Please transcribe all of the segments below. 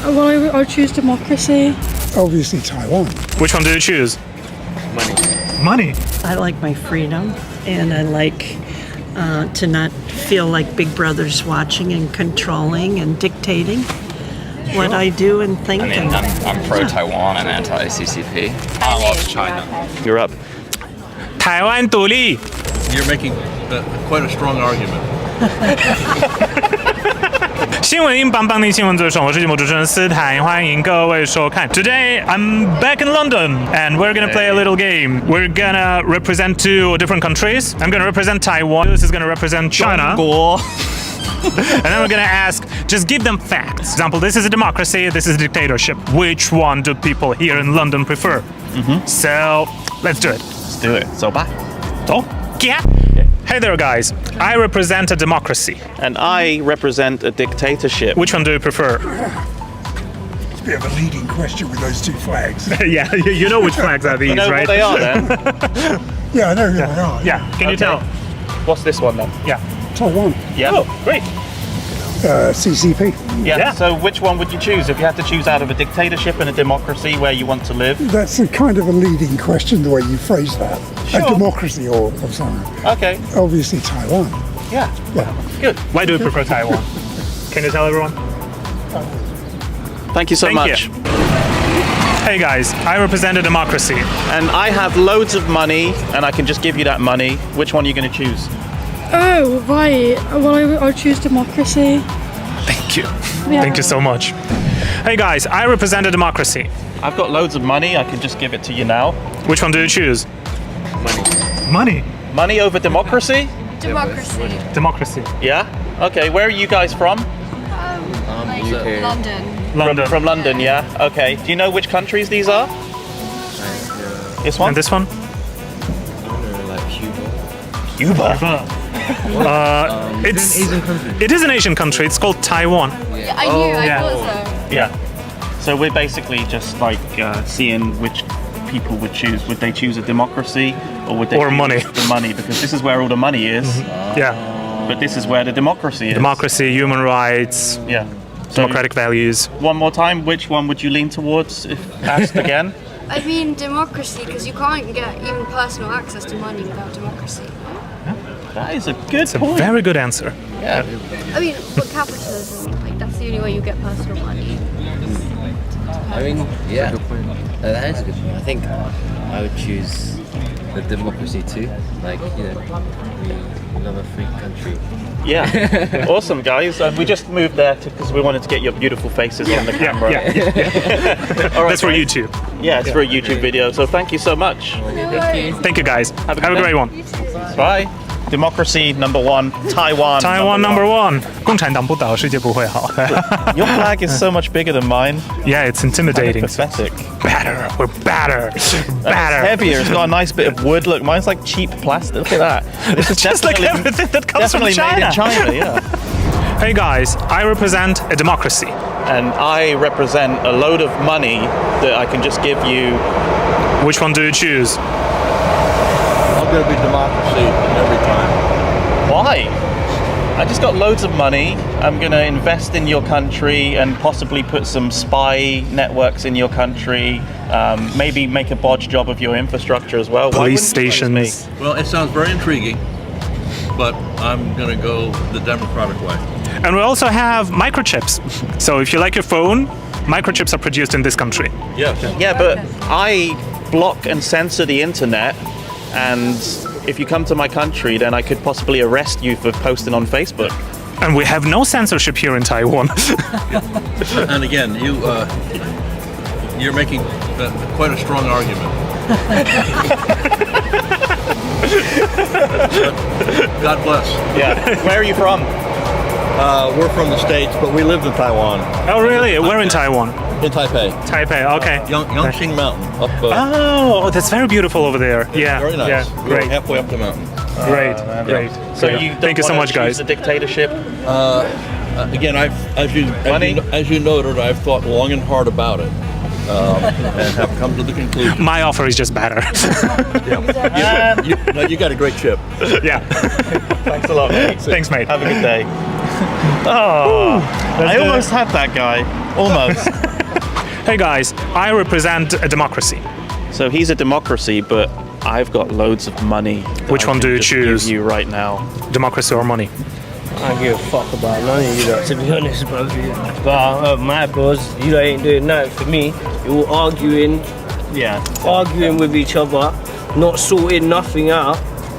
Well, I choose democracy. Obviously Taiwan. Which one do you choose? Money. I like my freedom, and I like to not feel like Big Brother's watching and controlling and dictating what I do and think. I mean, I'm pro-Taiwan and anti-CCP. I love China. You're up. 台湾独立。 You're making quite a strong argument. 新闻英邦邦尼新闻最爽，我是节目主持人斯坦，欢迎各位收看。Today I'm back in London and we're gonna play a little game. We're gonna represent two different countries. I'm gonna represent Taiwan. This is gonna represent China. And then we're gonna ask, just give them facts. For example, this is a democracy, this is a dictatorship. Which one do people here in London prefer? So let's do it. Let's do it. So bye. Yeah. Hey there, guys. I represent a democracy. And I represent a dictatorship. Which one do you prefer? It's a bit of a leading question with those two flags. Yeah, you know which flags are these, You know right? what they are then? Yeah, I know who they are. Yeah. Can you tell? What's this one then? Yeah. Taiwan. Yeah. Oh, great. CCP. Yeah. So which one would you choose if you had to choose out of a dictatorship and a democracy where you want to live? That's a kind of a leading question, the way you phrase that. Sure. A democracy or something. Okay. Obviously Taiwan. Yeah. Yeah. Good. Why do you prefer Taiwan? Can you tell everyone? Thank you so Thank much. you. Hey guys, I represent a democracy. And I have loads of money and I can just give you that money. Which one are you going to choose? Oh, right. Well, I choose democracy. Thank you. Yeah. Thank you so much. Hey guys, I represent a democracy. I've got loads of money. I can just give it to you now. Which one do you choose? Money. Money over democracy? Democracy. Democracy. Yeah. Okay. Where are you guys from? UK. London. London. From London. Yeah. Okay. Do you know which countries these are? This one. And this one? Cuba. It is an Asian country. It's called Taiwan. Yeah, I knew. I yeah. thought so. Yeah. So we're basically just like seeing which people would choose. Would they choose a democracy or would they Or choose money. the money? Because this is where all the money is, Yeah. but this is where the democracy is. Democracy, human rights, Yeah. So democratic values. one more time, which one would you lean towards if asked again? I mean democracy because you can't get even personal access to money without democracy. That is a good It's a point. very good answer. Yeah. I mean, but capitalism, like that's the only way you get personal money. I mean, yeah, that is a good point. I think I would choose the democracy too. Like, you know, we love a free country. Yeah. Awesome, guys. We just moved there because we wanted to get your beautiful faces on the camera. Yeah. All right, That's for guys. YouTube. Yeah, it's for a YouTube video. So thank you so much. No worries. Thank you guys. Have a Have a good great day. one. Bye. Democracy number one. Taiwan. Taiwan number one. 共产党不倒，世界不会好。 Your flag is so much bigger than mine. Yeah, it's intimidating. Pathetic. Better. We're better. It's Better. heavier. It's got a nice bit of wood. Look, mine's like cheap plastic. Look at that. This is Just like definitely- everything that comes from definitely made in China. Yeah. Hey guys, I represent a democracy. And I represent a load of money that I can just give you. Which one do you choose? I'm going to be democracy every time. Why? I just got loads of money. I'm going to invest in your country and possibly put some spy networks in your country. Maybe make a bodge job of your infrastructure as well. Why Police wouldn't you choose me? stations. Well, it sounds very intriguing, but I'm going to go the democratic way. And we also have microchips. So if you like your phone, microchips are produced in this country. Yes. Yeah, but I block and censor the internet, and if you come to my country, then I could possibly arrest you for posting on Facebook. And we have no censorship here in Taiwan. And again, you're making quite a strong argument. God bless. Yeah. Where are you from? We're from the States, but we lived in Taiwan. Oh really? We're in Taiwan. In Taipei. Taipei, okay. Yangqing Mountain. Up, Oh, that's very beautiful over there. Yeah. very nice. Yeah, We're great. halfway up the mountain. Great. Great. So you don't Thank you so wanna much, guys. choose the dictatorship? Again, Money? as you noted, I've thought long and hard about it, and have come to the conclusion. My offer is just better. You got a great chip. Yeah. Thanks a lot, mate. Thanks, mate. Have a good day. Oh, I good. almost had that guy. Almost. Hey guys, I represent a democracy. So he's a democracy, but I've got loads of money. Which one do you choose? Give you right now. Democracy or money? I don't give a fuck about none of you lot, to be honest, bro. But my bros, you lot ain't doing nothing for me. You're all arguing with each other, not sorting nothing out.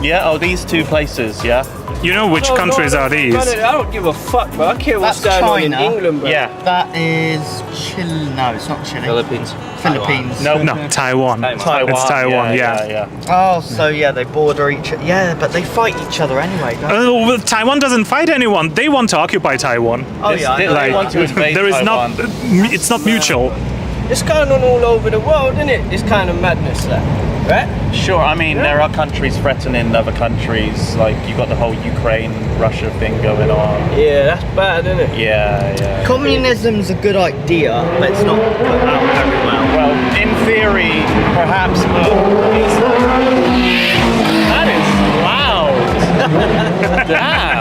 Yeah, these two places, yeah? You know which countries are these? I don't give a fuck, bro. I care what's going on in England, bro. Yeah. That is Chile. No, it's not Chile. Philippines. Philippines. No, Taiwan. It's Taiwan, yeah. Oh, so yeah, they border each other. Yeah, but they fight each other anyway. Well, Taiwan doesn't fight anyone. They want to occupy Taiwan. Oh yeah, I know. They want to invade There is Taiwan. it's not mutual. It's going on all over the world, isn't it? This kind of madness, right? Sure, I mean, there are countries threatening other countries. Like, you've got the whole Ukraine-Russia thing going on. Yeah, that's bad, isn't it? Yeah. Communism's a good idea, but it's not put out very well. Well, in theory, perhaps, but that is loud. Damn.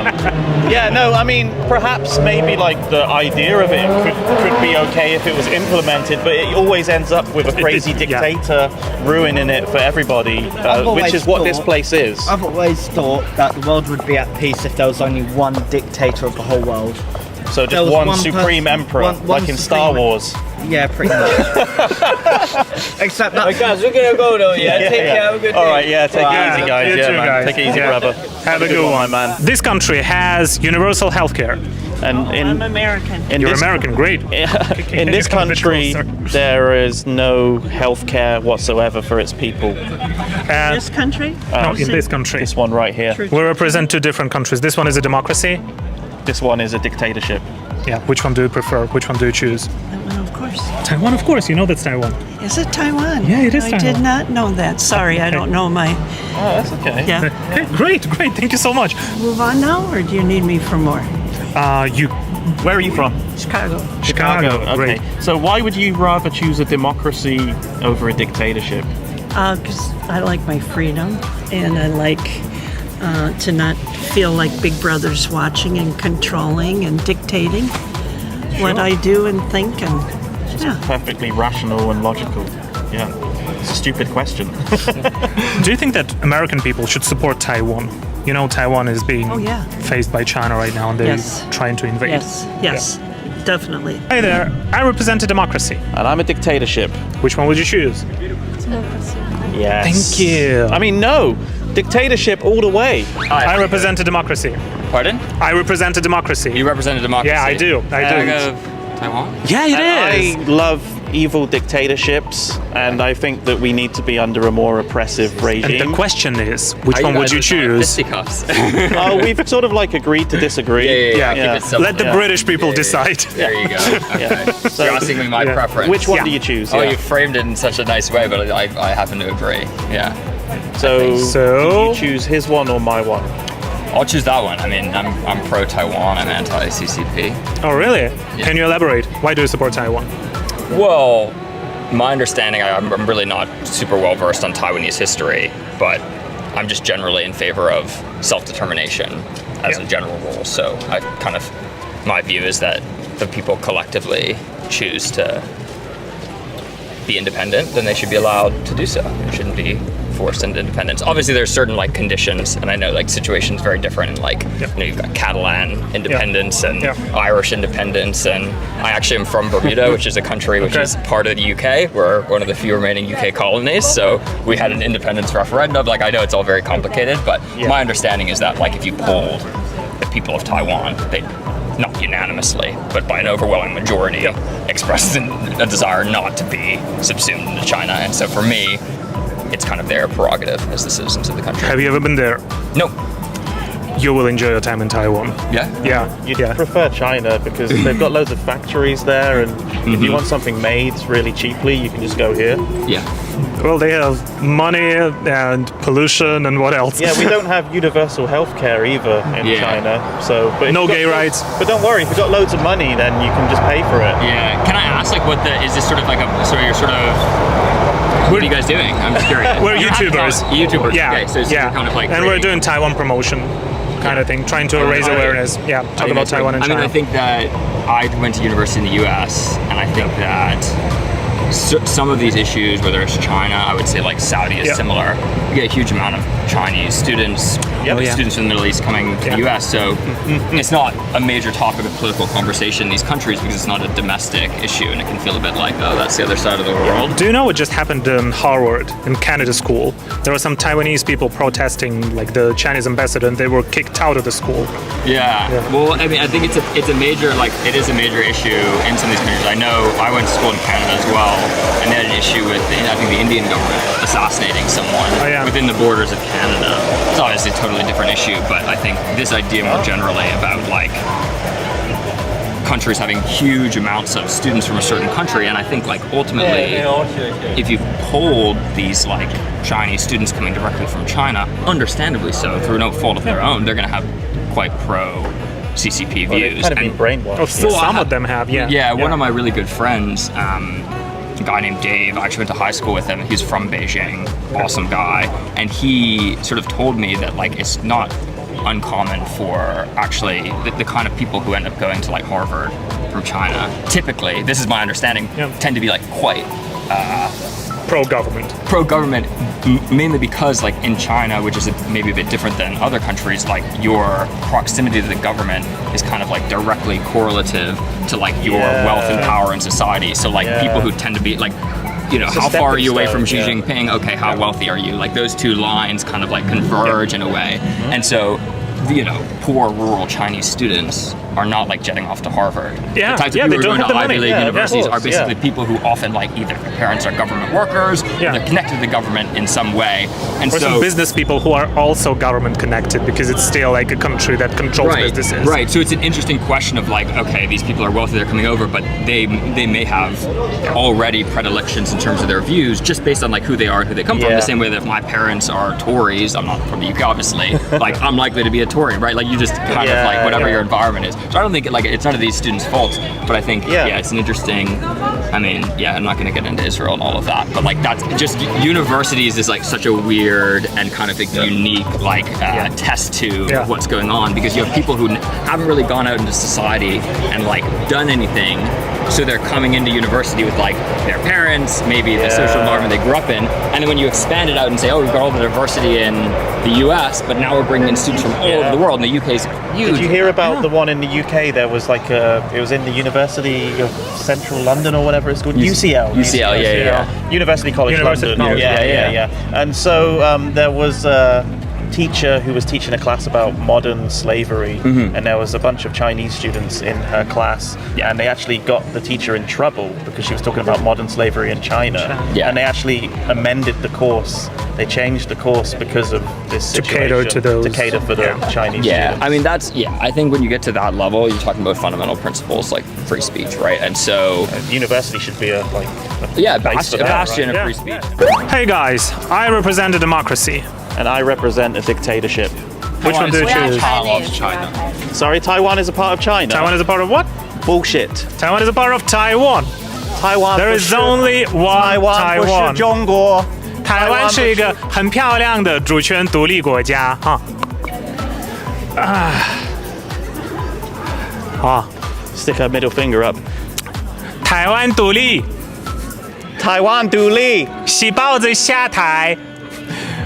Yeah, no, I mean, perhaps maybe like the idea of it could be okay if it was implemented, but it always ends up with a crazy dictator ruining it for everybody, which is what this place is. I've always thought that the world would be at peace if there was only one dictator of the whole world. So There just was one supreme emperor, like in Star Wars. Yeah, pretty much. Except that. Right, guys, we're gonna go though, yeah? Take care, have a good day. Alright, yeah, take it easy, guys. You Yeah, too, man. guys. Take it easy, Yeah. brother. Have a good one, man. This country has universal healthcare. And I'm American. You're American, great. In this country, there is no health care whatsoever for its people. This country? No, in this country. This one right here. We represent two different countries. This one is a democracy. This one is a dictatorship. Yeah. Which one do you prefer? Which one do you choose? That one, of course. Taiwan, of course. You know that's Taiwan. Is it Taiwan? Yeah, it is I Taiwan. did not know that. Sorry, I don't know my... Oh, that's okay. Yeah. Okay, great. Thank you so much. Move on now, or do you need me for more? Where are you from? Chicago. Chicago. Okay. Great. So why would you rather choose a democracy over a dictatorship? Because I like my freedom, and I like to not feel like Big Brother's watching and controlling and dictating what I do and think, and Perfectly rational and logical. Yeah. It's a stupid question. Do you think that American people should support Taiwan? You know, Taiwan is being faced by China right now, and they're trying to invade. Yes, definitely. Hi there. I represent a democracy. And I'm a dictatorship. Which one would you choose? Democracy. Yes. Thank you. I mean, no. Dictatorship all the way. I represent a democracy. Pardon? I represent a democracy. You represent a democracy? Yeah, I do. I do. Taiwan? Yeah, it is. I love evil dictatorships, and I think that we need to be under a more oppressive regime. And the question is, which one would you choose? We've sort of like agreed to disagree. Yeah. Keep it simple. Let the British people decide. There you go. Okay. So you're asking me my preference. Which one do you choose? Oh, you framed it in such a nice way, but I happen to agree. Yeah. So you choose his one or my one? I'll choose that one. I mean, I'm pro-Taiwan. I'm anti-CCP. Oh, really? Yeah. Can you elaborate? Why do you support Taiwan? Well, my understanding, I'm really not super well versed on Taiwanese history, but I'm just generally in favor of self-determination as a general rule. So my view is that the people collectively choose to be independent, then they should be allowed to do so. It shouldn't be forced into independence. Obviously, there's certain conditions, and I know situations very different. And you've got Catalan independence and Irish independence, and I actually am from Bermuda, which is a country which is part of the UK. We're one of the few remaining UK colonies, so we had an independence referendum. I know it's all very complicated, but my understanding is that if you polled the people of Taiwan, they, not unanimously, but by an overwhelming majority, expresses a desire not to be subsumed into China. And so for me, it's kind of their prerogative as the citizens of the country. Have you ever been there? No. You will enjoy your time in Taiwan. Yeah? Yeah. You'd prefer China because they've got loads of factories there, and if you want something made really cheaply, you can just go here. Yeah. Well, they have money and pollution and what else? Yeah, we don't have universal healthcare either in China. So, but no gay rights. But don't worry, if you've got loads of money, then you can just pay for it. Yeah. Can I ask, is this sort of you're sort of... What are you guys doing? I'm just curious. We're YouTubers. YouTubers. Yeah. Okay, so kind of and we're doing Taiwan promotion kind of thing, trying to raise awareness. Yeah, talk about Taiwan and China. I mean, I think that I went to university in the U.S. and I think that some of these issues, whether it's China, I would say like Saudi is similar. You get a huge amount of Chinese students, students from the Middle East coming to the U.S. So it's not a major topic of political conversation in these countries because it's not a domestic issue, and it can feel a bit like, oh, that's the other side of the world. Do you know what just happened in Harvard, in Canada school? There were some Taiwanese people protesting, like the Chinese ambassador, and they were kicked out of the school. Yeah. Well, I mean, I think it's a major, like, it is a major issue in some of these countries. I know I went to school in Canada as well, and they had an issue with, I think, the Indian government assassinating someone within the borders of Canada. It's obviously a totally different issue, but I think this idea more generally about, like, countries having huge amounts of students from a certain country, and I think, like, ultimately, if you polled these, like, Chinese students coming directly from China, understandably so, through no fault of their own, they're going to have quite pro-CCP views. Kind of been brainwashed. Some of them have, Yeah, one of my really good friends, a guy named Dave, I actually went to high school with him. He's from Beijing, awesome guy, and he sort of told me that, like, it's not uncommon for actually the kind of people who end up going to, like, Harvard from China, typically, this is my understanding, tend to be, like, quite pro-government, mainly because, like, in China, which is maybe a bit different than other countries, like, your proximity to the government is kind of, like, directly correlative to, like, your wealth and power in society. So, like, people who tend to be, like, you know, how far are you away from Xi Jinping? Okay, how wealthy are you? Like, those two lines kind of, like, converge in a way. And so, you know, poor rural Chinese students are not, like, jetting off to Harvard. The types of people who are going to Ivy League universities are basically people who often, like, either their parents are government workers, or they're connected to the government in some way. And or some business people who are also government connected, because it's still, like, a country that controls businesses. Right, so it's an interesting question of, like, okay, these people are wealthy, they're coming over, but they may have already predilections in terms of their views just based on, like, who they are and who they come from. The same way that if my parents are Tories, I'm not from the UK obviously, like, I'm likely to be a Tory, right? Like, you just kind of, like, whatever your environment is. So I don't think, like, it's none of these students' faults, but I think, it's an interesting, I mean, I'm not going to get into Israel and all of that, but, like, that's just, universities is, like, such a weird and kind of, like, unique, like, test to what's going on, because you have people who haven't really gone out into society and, like, done anything, so they're coming into university with, like, their parents, maybe the social environment they grew up in, and then when you expand it out and say, oh, we've got all the diversity in the US, but now we're bringing in students from all over the world, and the UK's huge. Did you hear about the one in the UK? There was, like, it was in the University of Central London or whatever it's called, UCL. UCL, University College London. And so there was a teacher who was teaching a class about modern slavery, and there was a bunch of Chinese students in her class, and they actually got the teacher in trouble because she was talking about modern slavery in China, and they actually amended the course. They changed the course because of this situation, to cater for the Chinese students. I mean, that's, I think when you get to that level, you're talking about fundamental principles like free speech, right? And so university should be a bastion of free speech. Hey guys, I represent a democracy. And I represent a dictatorship. Which one do you choose? China. Sorry, Taiwan is a part of China. Taiwan is a part of what? Bullshit. Taiwan is a part of Taiwan. Taiwan. There is only one Taiwan. 中国。台湾是一个很漂亮的主权独立国家，哈。好 ，stick her middle finger up。台湾独立，台湾独立，洗包子下台，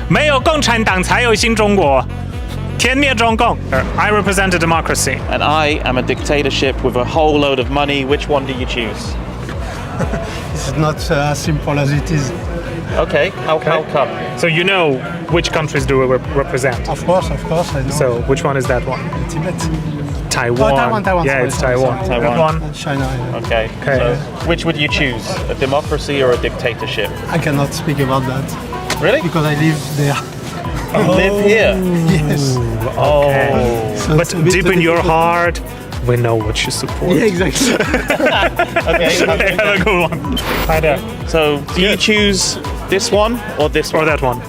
没有共产党才有新中国。天灭中共。I represent a democracy. And I am a dictatorship with a whole load of money. Which one do you choose? It's not as simple as it is. Okay, how come? So you know which countries do we represent? Of course, I know. So which one is that one? Tibet. Taiwan. Taiwan. Yeah, it's Taiwan. Taiwan. That one? China. Okay. So which would you choose? A democracy or a dictatorship? I cannot speak about that. Really? Because I live there. You live here? Yes. Okay. So but deep in your heart, we know what you support. Yeah, exactly. Okay, have a good one. Hi there. So, do you choose this one or this one? Or that one?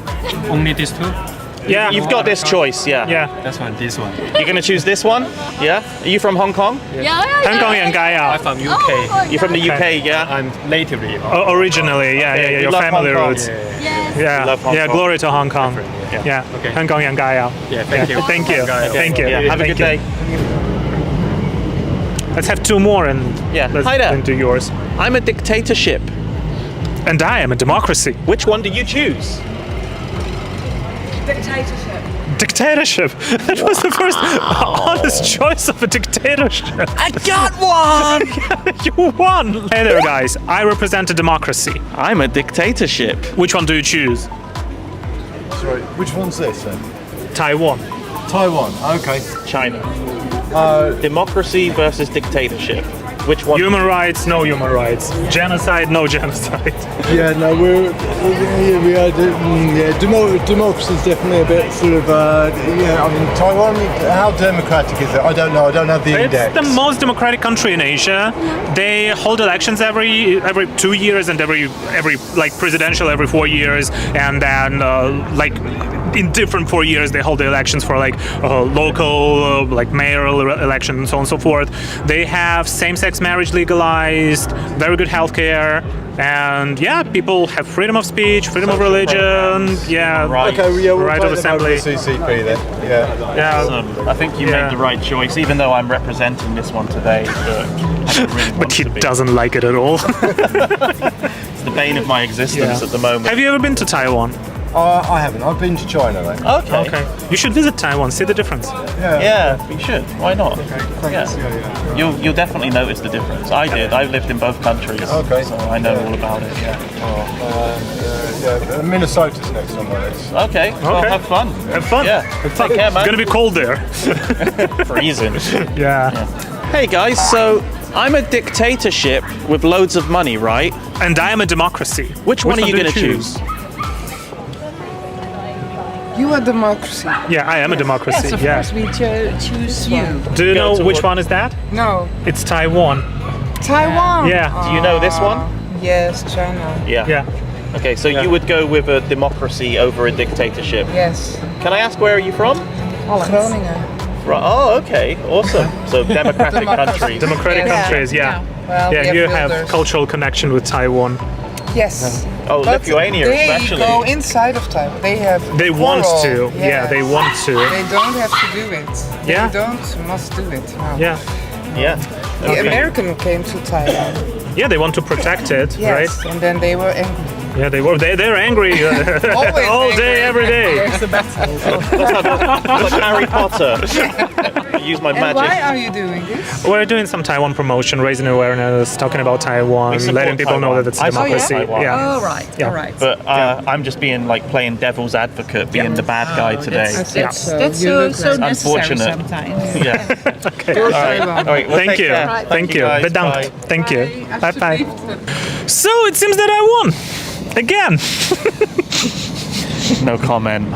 Only these two? Yeah. You've got this choice, Yeah. That's one, this one. You're going to choose this one? Yeah? Are you from Hong Kong?香港人该啊 I'm from UK. You're from the UK, yeah? I'm natively. Originally, yeah. You Your love family Hong Kong? roots. You love Hong Kong. Glory to Hong Kong. Yeah. Okay. 香港人该啊 Yeah, thank you. Thank you. Okay. Thank you. Yeah, have a good day. Let's have two more and let's Hi there. do yours. I'm a dictatorship. And I am a democracy. Which one do you choose? Dictatorship. That was the first honest choice of a dictatorship. I got one! You won. Hey there, guys. I represent a democracy. I'm a dictatorship. Which one do you choose? Sorry, which one's this then? Taiwan. Taiwan, okay. China. Democracy versus dictatorship. Which one? Human rights, no human rights. Genocide, no genocide. Yeah, no, democracy is definitely a bit sort of, I mean, Taiwan, how democratic is it? I don't know, I don't have the index. It's the most democratic country in Asia. They hold elections every 2 years and every like presidential every 4 years, and then like in different 4 years they hold the elections for like local like mayoral elections and so on and so forth. They have same-sex marriage legalized, very good healthcare, and yeah, people have freedom of speech, freedom of religion, right. Okay, yeah, we'll right play of them over assembly. the CCP then. Yeah. Awesome. I think you made the right choice, even though I'm representing this one today. But he doesn't like it at all. It's the bane of my existence at the moment. Have you ever been to Taiwan? I haven't. I've been to China though. Okay. You should visit Taiwan, see the difference. Yeah, you should. Why not? Thanks. Yeah. You'll definitely notice the difference. I did. I lived in both countries. Okay. So I know all about it. Yeah, Minnesota's next on my list. Okay. Well, have fun. Have fun. Yeah. Take care, man. It's gonna be cold there. Freezing. Yeah. Hey guys, so I'm a dictatorship with loads of money, right? And I am a democracy. Which one are you going to choose? You are democracy. Yeah, I am a democracy. Yes, of yeah. course we choose you. Do you know which one is that? No. It's Taiwan. Taiwan. Yeah. Do you know this one? Yes, China. Yeah. Yeah. Okay, so you would go with a democracy over a dictatorship. Yes. Can I ask where are you from? Groningen. Right. Oh, okay. Awesome. So democratic countries. Democratic countries, yeah. Well, Yeah, we you have have cultural connection with Taiwan. Yes. Oh, But Lithuania they especially. go inside of Taiwan. They have. They want quarrel. to. Yeah, they want to. They don't have to do it. Yeah. They don't must do it. No. Yeah. Yeah. The American came to Taiwan. Yeah, they want to protect it, Yes. right? And then they were angry. Yeah, they're angry Always all angry. day, every day. There's a battle. It's like Harry Potter. I use my And magic. why are you doing this? We're doing some Taiwan promotion, raising awareness, talking about Taiwan, We support letting people know Taiwan. that it's a I support democracy. Taiwan. Yeah. Oh, right. Yeah. All right. But I'm just being like playing devil's advocate, being the bad guy today. That's so Unfortunate. sometimes. Yeah. Okay. All right. All right. Well, Thank take you. care. Thank you. guys. Bedankt. Bye. Thank you. Bye bye. So it seems that I won again. No comment.